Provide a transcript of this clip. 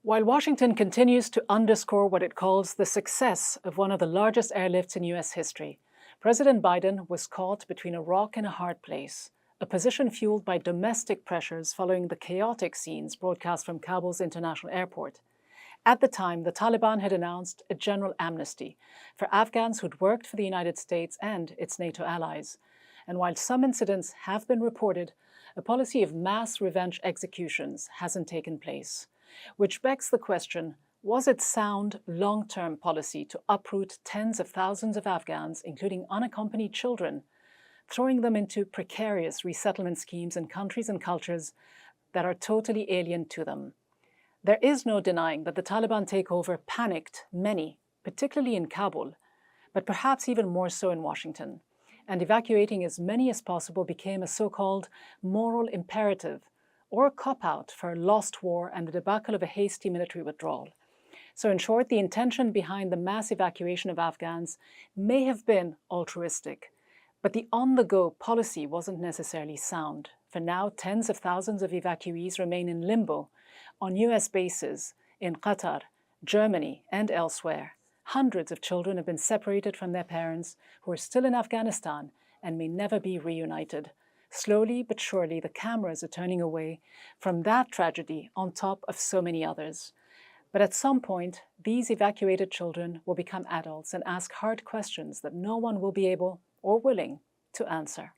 While Washington continues to underscore what it calls the success of one of the largest airlifts in U.S. history, President Biden was caught between a rock and a hard place, a position fueled by domestic pressures following the chaotic scenes broadcast from Kabul's international airport. At the time, the Taliban had announced a general amnesty for Afghans who'd worked for the United States and its NATO allies. And while some incidents have been reported, a policy of mass revenge executions hasn't taken place. Which begs the question, was it sound long-term policy to uproot tens of thousands of Afghans, including unaccompanied children, throwing them into precarious resettlement schemes in countries and cultures that are totally alien to them? There is no denying that the Taliban takeover panicked many, particularly in Kabul, but perhaps even more so in Washington. And evacuating as many as possible became a so-called moral imperative, or a cop-out for a lost war and the debacle of a hasty military withdrawal. So in short, the intention behind the mass evacuation of Afghans may have been altruistic, but the on-the-go policy wasn't necessarily sound. For now, tens of thousands of evacuees remain in limbo on US bases in Qatar, Germany, and elsewhere. Hundreds of children have been separated from their parents who are still in Afghanistan and may never be reunited. Slowly but surely, the cameras are turning away from that tragedy on top of so many others. But at some point, these evacuated children will become adults and ask hard questions that no one will be able or willing to answer.